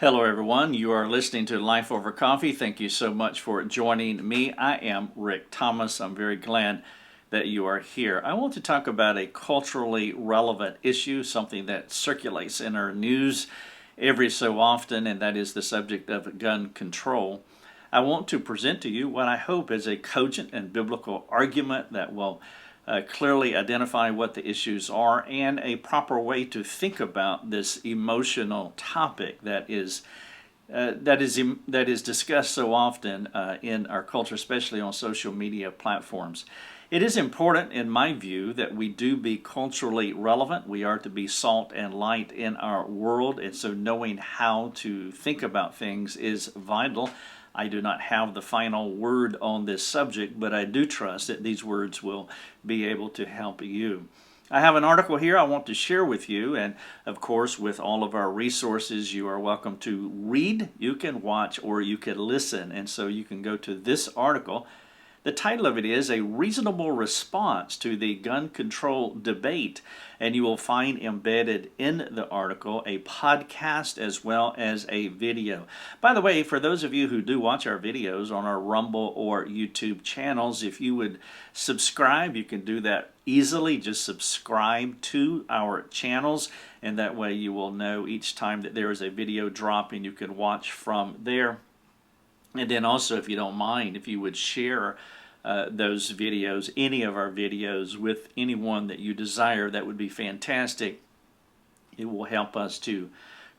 Hello, everyone. You are listening to Life Over Coffee. Thank you so much for joining me. I am Rick Thomas. I'm very glad that you are here. I want to talk about a culturally relevant issue, something that circulates in our news every so often, and that is the subject of gun control. I want to present to you what I hope is a cogent and biblical argument that will clearly identify what the issues are and a proper way to think about this emotional topic that is discussed so often in our culture, especially on social media platforms. It is important, in my view, that we do be culturally relevant. We are to be salt and light in our world, and so knowing how to think about things is vital. I do not have the final word on this subject, but I do trust that these words will be able to help you. I have an article here I want to share with you, and of course, with all of our resources, you are welcome to read, you can watch, or you can listen. And so you can go to this article. The title of it is A Reasonable Response to the Gun Control Debate, and you will find embedded in the article a podcast as well as a video. By the way, for those of you who do watch our videos on our Rumble or YouTube channels, if you would subscribe, you can do that easily. Just subscribe to our channels, and that way you will know each time that there is a video drop and you can watch from there. And then also, if you don't mind, if you would share those videos, any of our videos, with anyone that you desire, that would be fantastic. It will help us to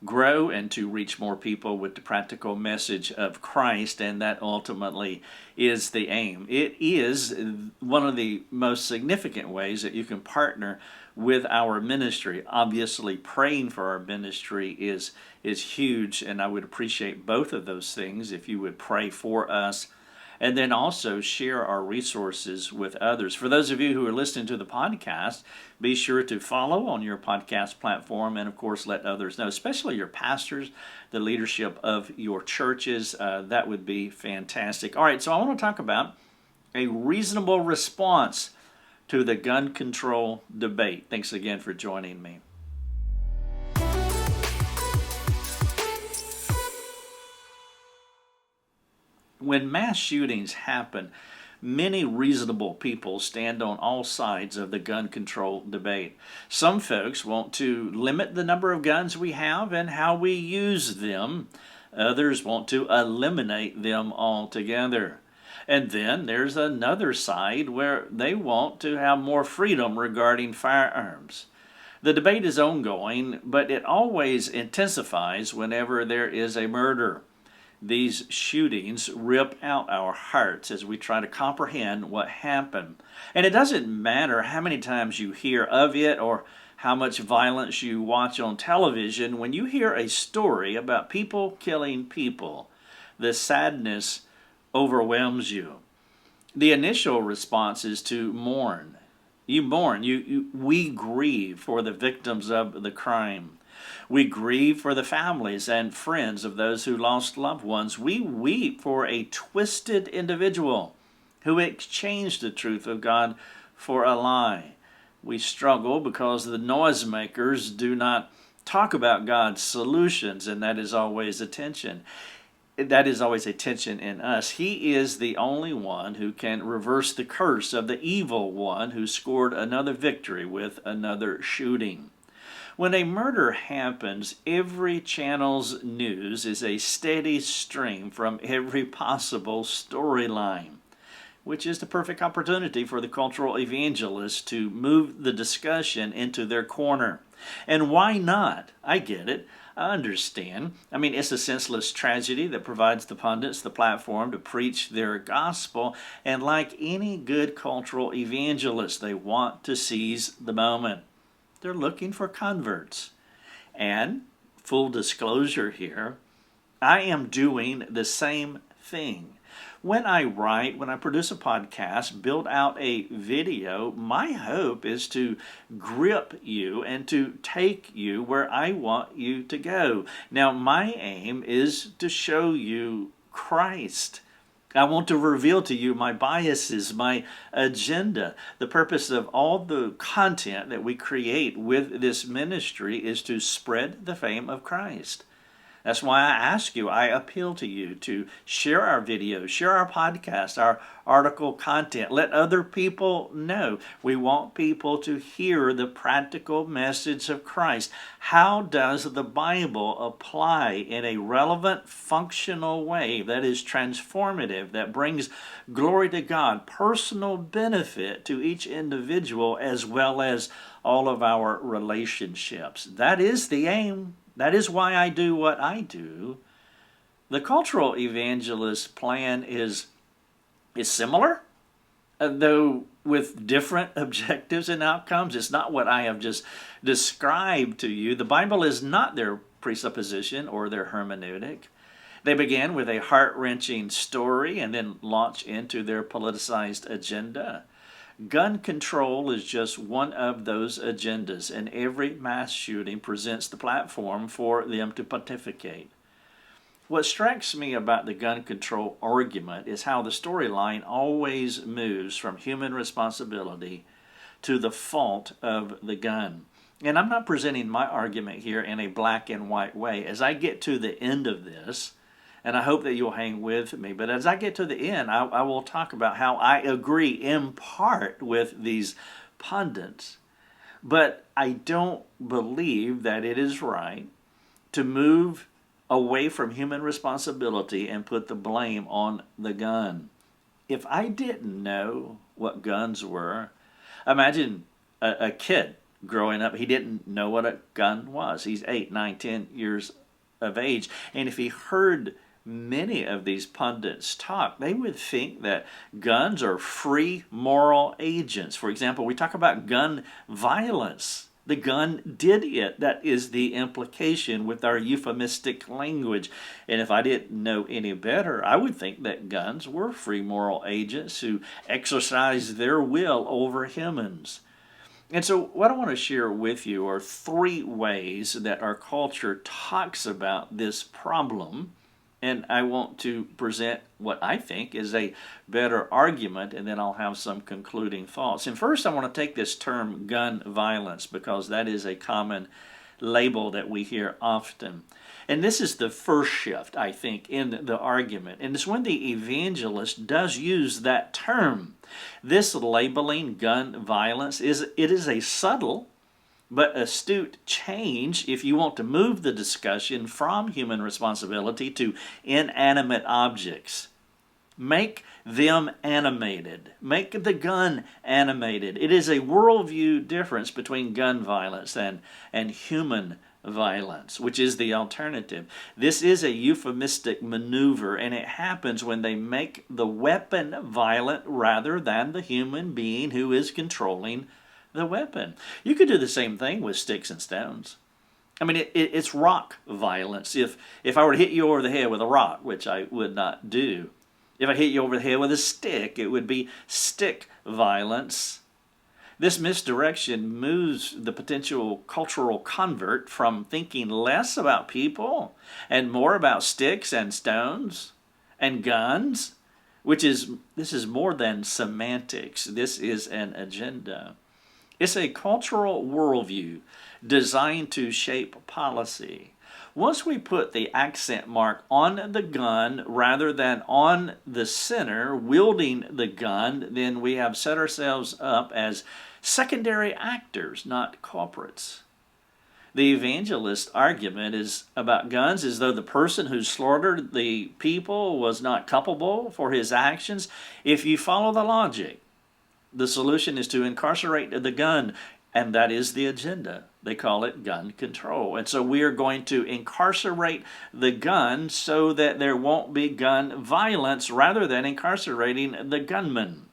grow and to reach more people with the practical message of Christ, and that ultimately is the aim. It is one of the most significant ways that you can partner with our ministry. Obviously, praying for our ministry is huge, and I would appreciate both of those things if you would pray for us. And then also share our resources with others. For those of you who are listening to the podcast, be sure to follow on your podcast platform, and of course let others know, especially your pastors, the leadership of your churches. That would be fantastic. All right, so I want to talk about a reasonable response to the gun control debate. Thanks again for joining me. When mass shootings happen, many reasonable people stand on all sides of the gun control debate. Some folks want to limit the number of guns we have and how we use them. Others want to eliminate them altogether. And then there's another side where they want to have more freedom regarding firearms. The debate is ongoing, but it always intensifies whenever there is a murder. These shootings rip out our hearts as we try to comprehend what happened. And it doesn't matter how many times you hear of it or how much violence you watch on television. When you hear a story about people killing people, the sadness overwhelms you. The initial response is to mourn. You mourn. We grieve for the victims of the crime. We grieve for the families and friends of those who lost loved ones. We weep for a twisted individual who exchanged the truth of God for a lie. We struggle because the noisemakers do not talk about God's solutions, and that is always a tension. That is always a tension in us. He is the only one who can reverse the curse of the evil one who scored another victory with another shooting. When a murder happens, every channel's news is a steady stream from every possible storyline, which is the perfect opportunity for the cultural evangelists to move the discussion into their corner. And why not? I get it. I understand. I mean, it's a senseless tragedy that provides the pundits the platform to preach their gospel, and like any good cultural evangelist, they want to seize the moment. They're looking for converts. And full disclosure here, I am doing the same thing. When I write, when I produce a podcast, build out a video, my hope is to grip you and to take you where I want you to go. Now, my aim is to show you Christ. I want to reveal to you my biases, my agenda. The purpose of all the content that we create with this ministry is to spread the fame of Christ. That's why I ask you, I appeal to you to share our videos, share our podcast, our article content. Let other people know. We want people to hear the practical message of Christ. How does the Bible apply in a relevant, functional way that is transformative, that brings glory to God, personal benefit to each individual, as well as all of our relationships? That is the aim. That is why I do what I do. The cultural evangelist plan is similar, though with different objectives and outcomes. It's not what I have just described to you. The Bible is not their presupposition or their hermeneutic. They begin with a heart-wrenching story and then launch into their politicized agenda. Gun control is just one of those agendas, and every mass shooting presents the platform for them to pontificate. What strikes me about the gun control argument is how the storyline always moves from human responsibility to the fault of the gun. And I'm not presenting my argument here in a black and white way. As I get to the end of this, and I hope that you'll hang with me, but as I get to the end, I will talk about how I agree in part with these pundits. But I don't believe that it is right to move away from human responsibility and put the blame on the gun. If I didn't know what guns were, imagine a kid growing up, he didn't know what a gun was. He's 8, 9, 10 years of age. And if he heard many of these pundits talk, they would think that guns are free moral agents. For example, we talk about gun violence. The gun did it. That is the implication with our euphemistic language. And if I didn't know any better, I would think that guns were free moral agents who exercise their will over humans. And so what I want to share with you are 3 ways that our culture talks about this problem. And I want to present what I think is a better argument, and then I'll have some concluding thoughts. And first, I want to take this term gun violence, because that is a common label that we hear often. And this is the first shift, I think, in the argument. And it's when the evangelist does use that term. This labeling, gun violence, is a subtle but astute change if you want to move the discussion from human responsibility to inanimate objects. Make them animated. Make the gun animated. It is a worldview difference between gun violence and human violence, which is the alternative. This is a euphemistic maneuver, and it happens when they make the weapon violent rather than the human being who is controlling the weapon. You could do the same thing with sticks and stones. I mean, it's rock violence. If I were to hit you over the head with a rock, which I would not do, if I hit you over the head with a stick, it would be stick violence. This misdirection moves the potential cultural convert from thinking less about people and more about sticks and stones and guns, this is more than semantics. This is an agenda. It's a cultural worldview designed to shape policy. Once we put the accent mark on the gun rather than on the sinner wielding the gun, then we have set ourselves up as secondary actors, not culprits. The evangelist argument is about guns as though the person who slaughtered the people was not culpable for his actions. If you follow the logic, the solution is to incarcerate the gun, and that is the agenda. They call it gun control. And so we are going to incarcerate the gun so that there won't be gun violence rather than incarcerating the gunman.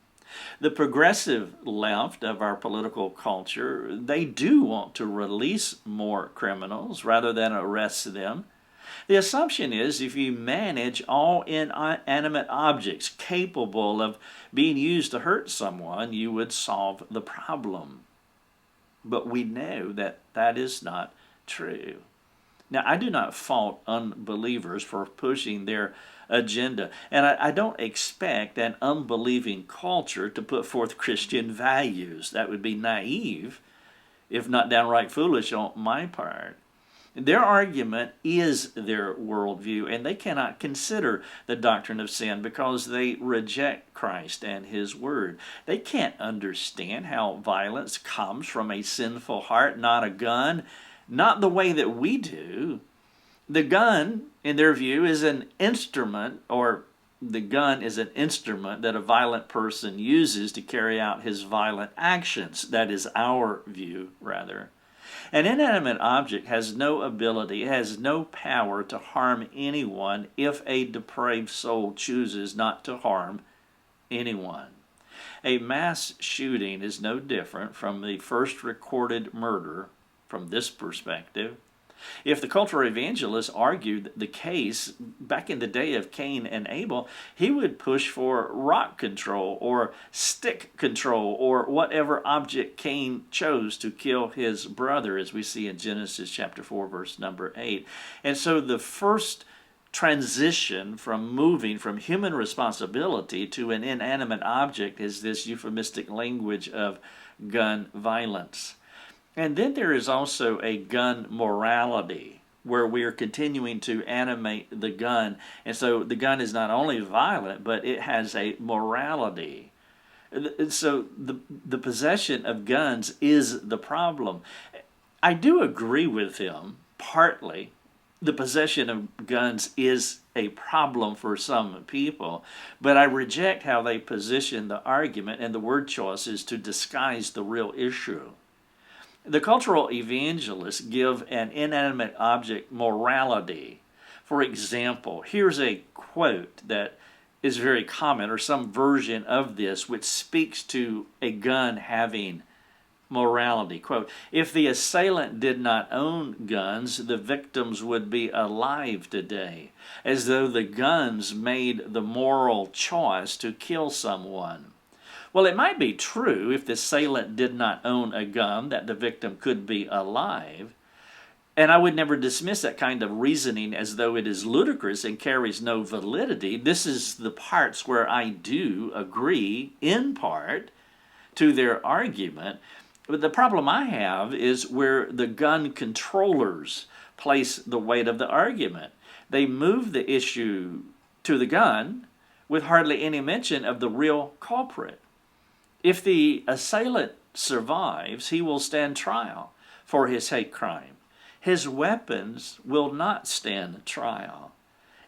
The progressive left of our political culture, they do want to release more criminals rather than arrest them. The assumption is if you manage all inanimate objects capable of being used to hurt someone, you would solve the problem. But we know that that is not true. Now, I do not fault unbelievers for pushing their agenda, and I don't expect an unbelieving culture to put forth Christian values. That would be naive, if not downright foolish on my part. Their argument is their worldview, and they cannot consider the doctrine of sin because they reject Christ and His Word. They can't understand how violence comes from a sinful heart, not a gun, not the way that we do. The gun, in their view, is an instrument, or the gun is an instrument that a violent person uses to carry out his violent actions. That is our view, rather. An inanimate object has no ability, has no power to harm anyone if a depraved soul chooses not to harm anyone. A mass shooting is no different from the first recorded murder from this perspective. If the cultural evangelist argued the case back in the day of Cain and Abel, he would push for rock control or stick control or whatever object Cain chose to kill his brother, as we see in Genesis chapter 4, verse number 8. And so the first transition from moving from human responsibility to an inanimate object is this euphemistic language of gun violence. And then there is also a gun morality, where we are continuing to animate the gun. And so the gun is not only violent, but it has a morality. So the possession of guns is the problem. I do agree with him, partly. The possession of guns is a problem for some people, but I reject how they position the argument and the word choices to disguise the real issue. The cultural evangelists give an inanimate object morality. For example, here's a quote that is very common, or some version of this, which speaks to a gun having morality. Quote, "If the assailant did not own guns, the victims would be alive today, as though the guns made the moral choice to kill someone." Well, it might be true if the assailant did not own a gun that the victim could be alive, and I would never dismiss that kind of reasoning as though it is ludicrous and carries no validity. This is the parts where I do agree, in part, to their argument. But the problem I have is where the gun controllers place the weight of the argument. They move the issue to the gun with hardly any mention of the real culprit. If the assailant survives, he will stand trial for his hate crime. His weapons will not stand trial.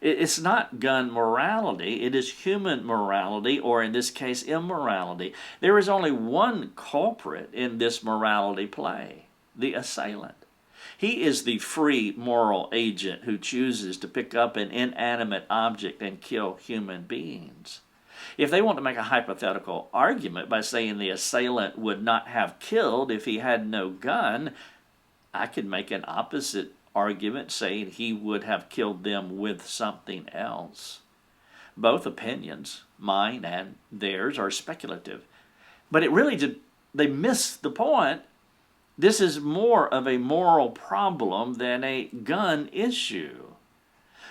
It's not gun morality, it is human morality, or in this case, immorality. There is only one culprit in this morality play: the assailant. He is the free moral agent who chooses to pick up an inanimate object and kill human beings. If they want to make a hypothetical argument by saying the assailant would not have killed if he had no gun, I could make an opposite argument saying he would have killed them with something else. Both opinions, mine and theirs, are speculative. But they miss the point. This is more of a moral problem than a gun issue.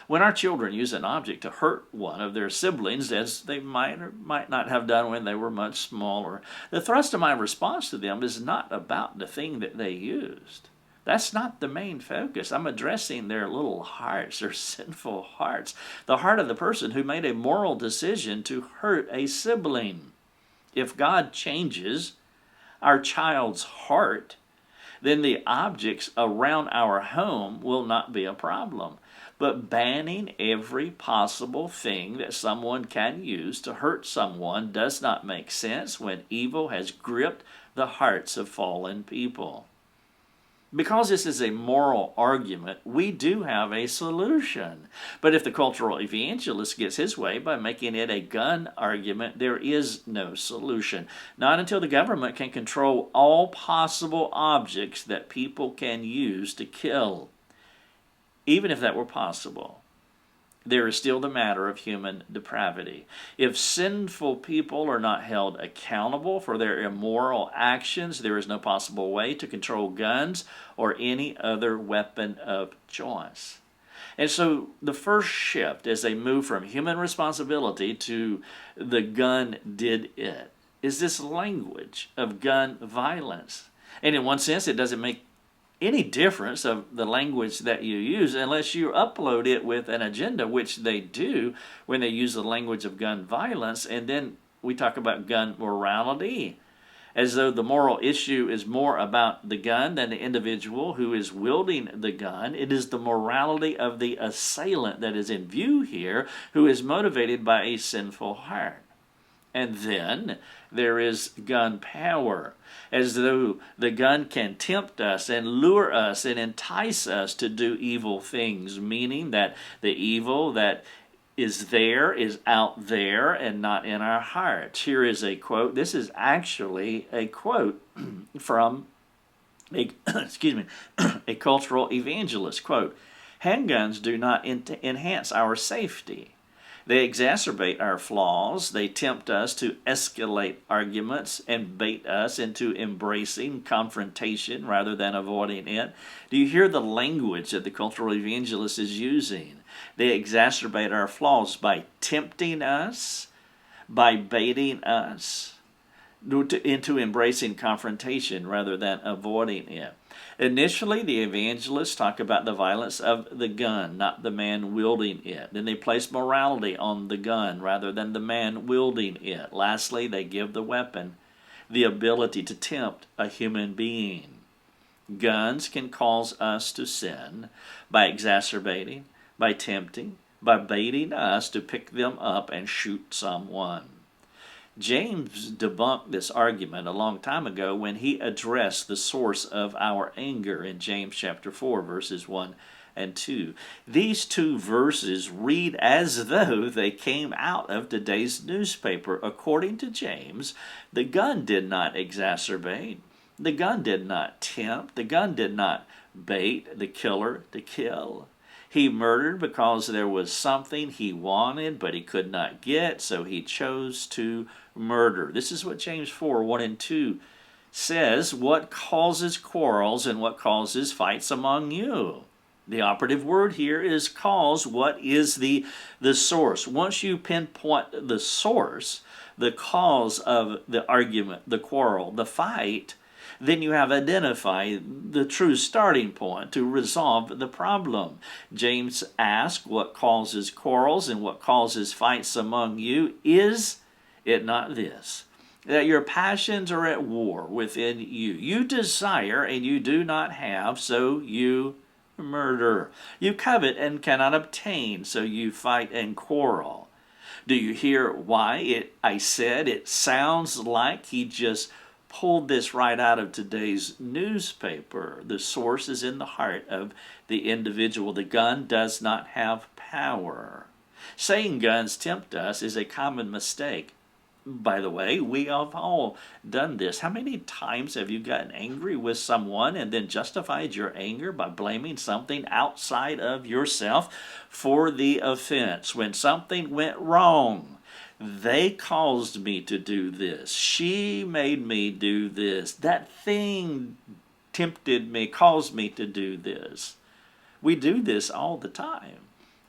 When our children use an object to hurt one of their siblings, as they might or might not have done when they were much smaller, the thrust of my response to them is not about the thing that they used. That's not the main focus. I'm addressing their little hearts, their sinful hearts, the heart of the person who made a moral decision to hurt a sibling. If God changes our child's heart, then the objects around our home will not be a problem. But banning every possible thing that someone can use to hurt someone does not make sense when evil has gripped the hearts of fallen people. Because this is a moral argument, we do have a solution. But if the cultural evangelist gets his way by making it a gun argument, there is no solution. Not until the government can control all possible objects that people can use to kill. Even if that were possible, there is still the matter of human depravity. If sinful people are not held accountable for their immoral actions, there is no possible way to control guns or any other weapon of choice. And so the first shift as they move from human responsibility to the gun did it is this language of gun violence. And in one sense, it doesn't make any difference of the language that you use unless you upload it with an agenda, which they do when they use the language of gun violence. And then we talk about gun morality, as though the moral issue is more about the gun than the individual who is wielding the gun. It is the morality of the assailant that is in view here, who is motivated by a sinful heart. And then there is gun power, as though the gun can tempt us and lure us and entice us to do evil things, meaning that the evil that is out there and not in our hearts. Here is a quote. This is actually a quote from a a cultural evangelist. Quote, "Handguns do not enhance our safety. They exacerbate our flaws. They tempt us to escalate arguments and bait us into embracing confrontation rather than avoiding it." Do you hear the language that the cultural evangelist is using? They exacerbate our flaws by tempting us, by baiting us into embracing confrontation rather than avoiding it. Initially, the evangelists talk about the violence of the gun, not the man wielding it. Then they place morality on the gun rather than the man wielding it. Lastly, they give the weapon the ability to tempt a human being. Guns can cause us to sin by exacerbating, by tempting, by baiting us to pick them up and shoot someone. James debunked this argument a long time ago when he addressed the source of our anger in James chapter 4, verses 1 and 2. These two verses read as though they came out of today's newspaper. According to James, the gun did not exacerbate, the gun did not tempt, the gun did not bait the killer to kill. He murdered because there was something he wanted but he could not get, so he chose to murder. This is what James 4, 1 and 2 says. What causes quarrels and what causes fights among you? The operative word here is cause. What is the source? Once you pinpoint the source, the cause of the argument, the quarrel, the fight, then you have identified the true starting point to resolve the problem. James asks, what causes quarrels and what causes fights among you? Is it not this, that your passions are at war within you? You desire and you do not have, so you murder. You covet and cannot obtain, so you fight and quarrel. Do you hear why I said it sounds like he just pulled this right out of today's newspaper? The source is in the heart of the individual. The gun does not have power. Saying guns tempt us is a common mistake. By the way, we have all done this. How many times have you gotten angry with someone and then justified your anger by blaming something outside of yourself for the offense? When something went wrong, they caused me to do this. She made me do this. That thing tempted me, caused me to do this. We do this all the time.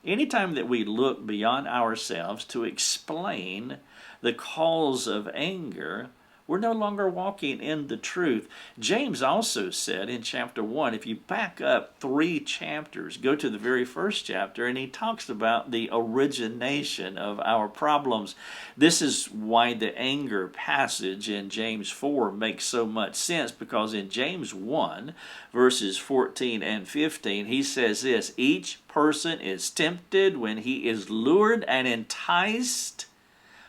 Anytime that we look beyond ourselves to explain the cause of anger, we're no longer walking in the truth. James also said in chapter 1, if you back up 3 chapters, go to the very first chapter, and he talks about the origination of our problems. This is why the anger passage in James 4 makes so much sense, because in James 1, verses 14 and 15, he says this, each person is tempted when he is lured and enticed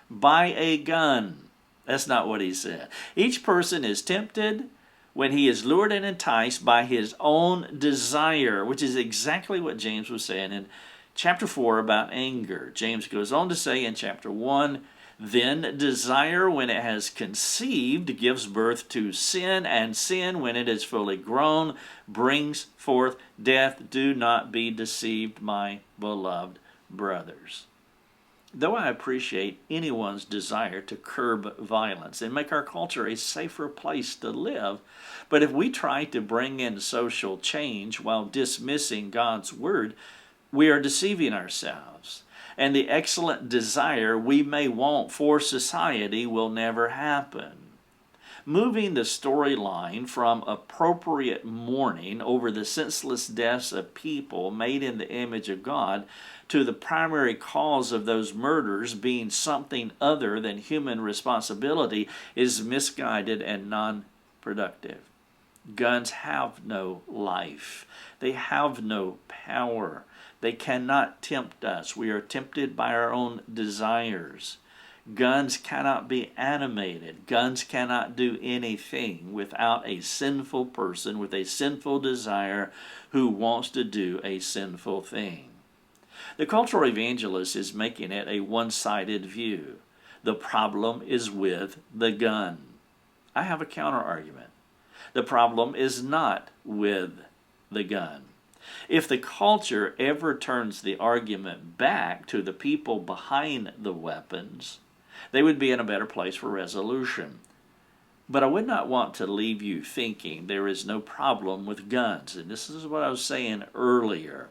by a gun. That's not what he said. Each person is tempted when he is lured and enticed by his own desire, which is exactly what James was saying in chapter 4 about anger. James goes on to say in chapter 1, then desire, when it has conceived, gives birth to sin, and sin, when it is fully grown, brings forth death. Do not be deceived, my beloved brothers. Though I appreciate anyone's desire to curb violence and make our culture a safer place to live, but if we try to bring in social change while dismissing God's word, we are deceiving ourselves. And the excellent desire we may want for society will never happen. moving the storyline from appropriate mourning over the senseless deaths of people made in the image of God to the primary cause of those murders being something other than human responsibility is misguided and non-productive. Guns have no life. They have no power. They cannot tempt us. We are tempted by our own desires. Guns cannot be animated. Guns cannot do anything without a sinful person with a sinful desire who wants to do a sinful thing. The cultural evangelist is making it a one-sided view. The problem is with the gun. I have a counter-argument. The problem is not with the gun. If the culture ever turns the argument back to the people behind the weapons, they would be in a better place for resolution. But I would not want to leave you thinking there is no problem with guns. And this is what I was saying earlier,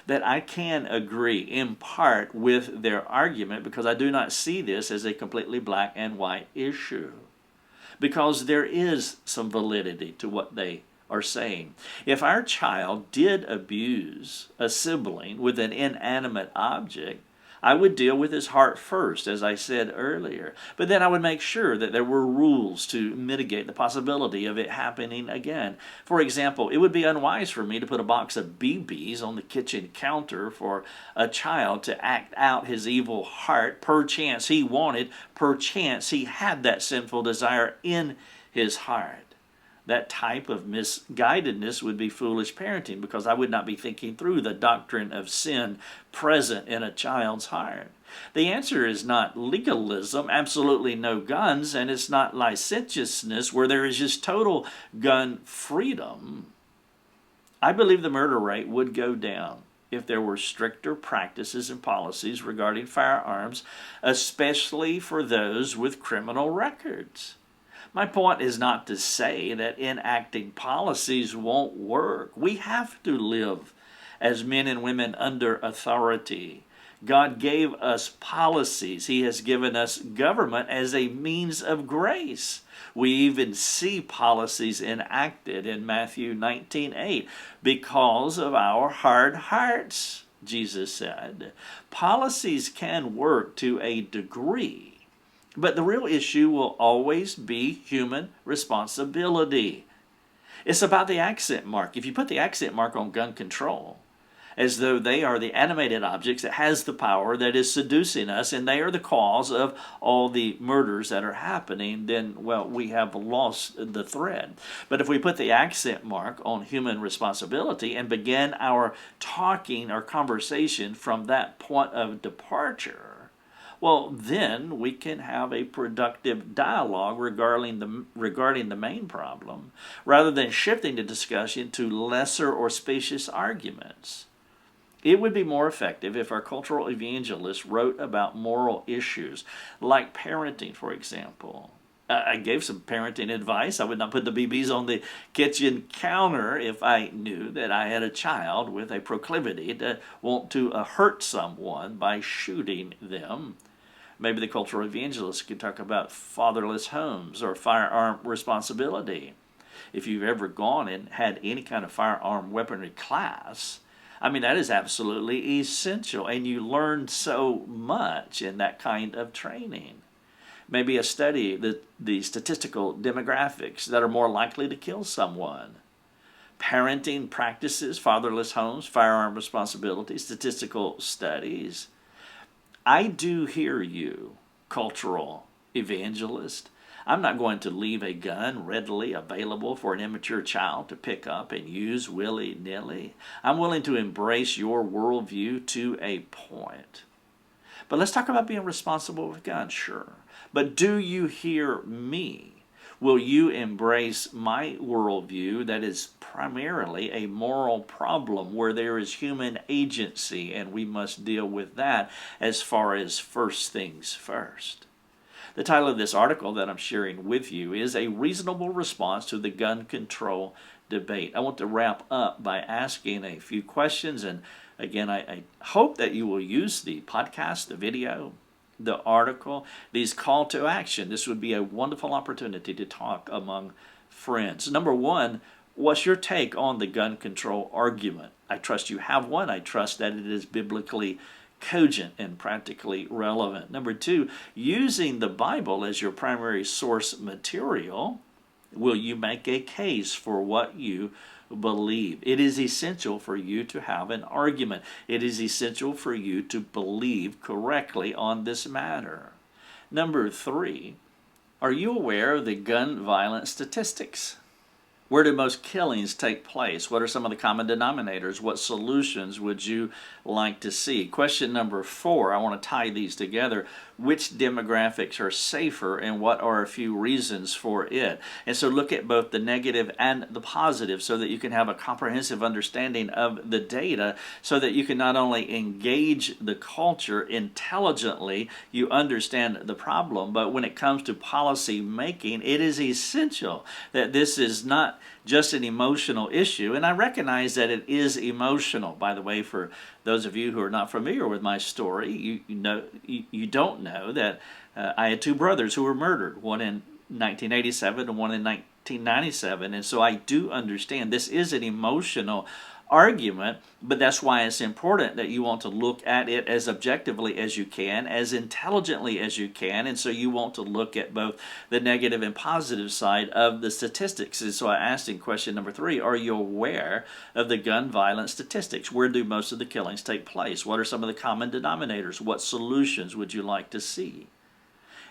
that I can agree in part with their argument because I do not see this as a completely black and white issue. Because there is some validity to what they are saying. If our child did abuse a sibling with an inanimate object, I would deal with his heart first, as I said earlier. But then I would make sure that there were rules to mitigate the possibility of it happening again. For example, it would be unwise for me to put a box of BBs on the kitchen counter for a child to act out his evil heart. Perchance he wanted, perchance he had that sinful desire in his heart. That type of misguidedness would be foolish parenting because I would not be thinking through the doctrine of sin present in a child's heart. The answer is not legalism, absolutely no guns, and it's not licentiousness where there is just total gun freedom. I believe the murder rate would go down if there were stricter practices and policies regarding firearms, especially for those with criminal records. My point is not to say that enacting policies won't work. We have to live as men and women under authority. God gave us policies. He has given us government as a means of grace. We even see policies enacted in Matthew 19:8 because of our hard hearts, Jesus said. Policies can work to a degree. But the real issue will always be human responsibility. It's about the accent mark. If you put the accent mark on gun control, as though they are the animated objects that has the power that is seducing us, and they are the cause of all the murders that are happening, then, well, we have lost the thread. But if we put the accent mark on human responsibility and begin our talking, our conversation from that point of departure, well, then we can have a productive dialogue regarding the main problem, rather than shifting the discussion to lesser or specious arguments. It would be more effective if our cultural evangelists wrote about moral issues, like parenting, for example. I gave some parenting advice. I would not put the BBs on the kitchen counter if I knew that I had a child with a proclivity to want to hurt someone by shooting them. Maybe the cultural evangelist could talk about fatherless homes or firearm responsibility. If you've ever gone and had any kind of firearm weaponry class, I mean, that is absolutely essential, and you learn so much in that kind of training. Maybe a study of the statistical demographics that are more likely to kill someone. Parenting practices, fatherless homes, firearm responsibility, statistical studies. I do hear you, cultural evangelist. I'm not going to leave a gun readily available for an immature child to pick up and use willy-nilly. I'm willing to embrace your worldview to a point. But let's talk about being responsible with guns, sure. But do you hear me? Will you embrace my worldview that is primarily a moral problem where there is human agency, and we must deal with that as far as first things first? The title of this article that I'm sharing with you is A Reasonable Response to the Gun Control Debate. I want to wrap up by asking a few questions, and again, I hope that you will use the podcast, the video, the article, these call to action. This would be a wonderful opportunity to talk among friends. Number one, what's your take on the gun control argument? I trust you have one. I trust that it is biblically cogent and practically relevant. Number two, using the Bible as your primary source material, will you make a case for what you believe? It is essential for you to have an argument. It is essential for you to believe correctly on this matter. Number three, are you aware of the gun violence statistics? Where do most killings take place? What are some of the common denominators? What solutions would you like to see? Question number four, I want to tie these together. Which demographics are safer and what are a few reasons for it? And so look at both the negative and the positive so that you can have a comprehensive understanding of the data so that you can not only engage the culture intelligently, you understand the problem, but when it comes to policy making, it is essential that this is not just an emotional issue. And I recognize that it is emotional. By the way, for those of you who are not familiar with my story, you don't know that I had two brothers who were murdered, one in 1987 and one in 1997. And so I do understand this is an emotional argument, but that's why it's important that you want to look at it as objectively as you can, as intelligently as you can, and so you want to look at both the negative and positive side of the statistics. And so I asked in question number three, are you aware of the gun violence statistics? Where do most of the killings take place? What are some of the common denominators? What solutions would you like to see?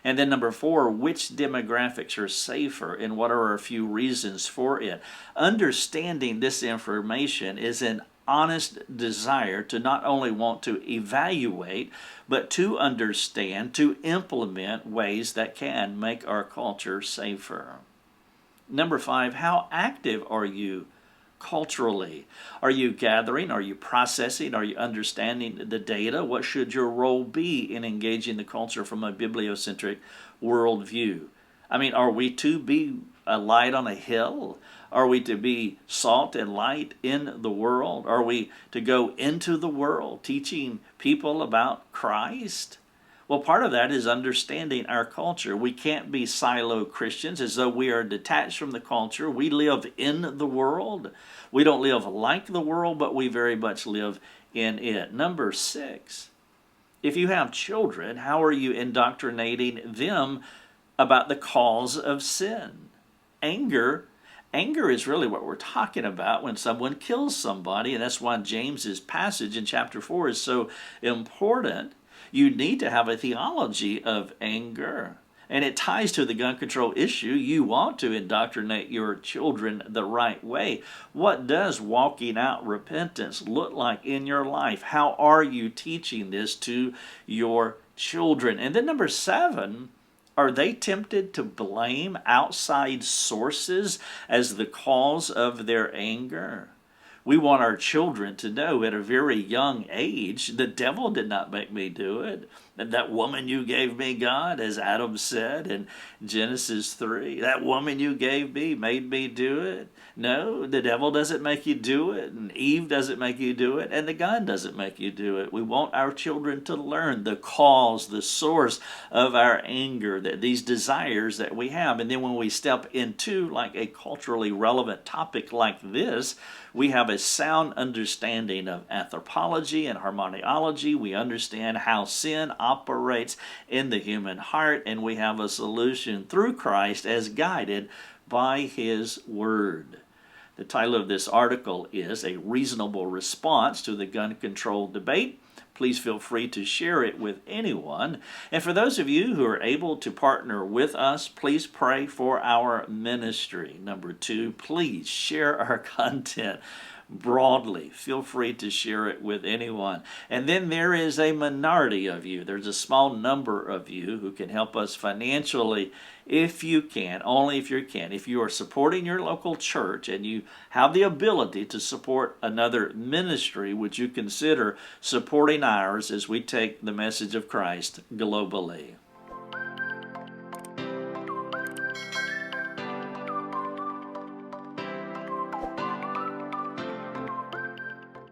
And then number four, which demographics are safer and what are a few reasons for it? Understanding this information is an honest desire to not only want to evaluate, but to understand, to implement ways that can make our culture safer. Number five, how active are you culturally? Are you gathering? Are you processing? Are you understanding the data? What should your role be in engaging the culture from a bibliocentric worldview? I mean, are we to be a light on a hill? Are we to be salt and light in the world? Are we to go into the world teaching people about Christ? Well, part of that is understanding our culture. We can't be silo Christians as though we are detached from the culture. We live in the world. We don't live like the world, but we very much live in it. Number six, if you have children, how are you indoctrinating them about the cause of sin? Anger is really what we're talking about when someone kills somebody, and that's why James's passage in chapter 4 is so important. You need to have a theology of anger. And it ties to the gun control issue. You want to indoctrinate your children the right way. What does walking out repentance look like in your life? How are you teaching this to your children? And then number seven, are they tempted to blame outside sources as the cause of their anger? We want our children to know at a very young age, the devil did not make me do it. That woman you gave me, God, as Adam said in Genesis 3, that woman you gave me made me do it. No, the devil doesn't make you do it, and Eve doesn't make you do it, and the gun doesn't make you do it. We want our children to learn the cause, the source of our anger, that these desires that we have. And then when we step into like a culturally relevant topic like this, we have a sound understanding of anthropology and harmoniology. We understand how sin operates in the human heart, and we have a solution through Christ as guided by His Word. The title of this article is A Reasonable Response to the Gun Control Debate. Please feel free to share it with anyone. And for those of you who are able to partner with us, please pray for our ministry. Number two, please share our content broadly. Feel free to share it with anyone. And then there is a minority of you. There's a small number of you who can help us financially if you can, only if you can. If you are supporting your local church and you have the ability to support another ministry, would you consider supporting ours as we take the message of Christ globally?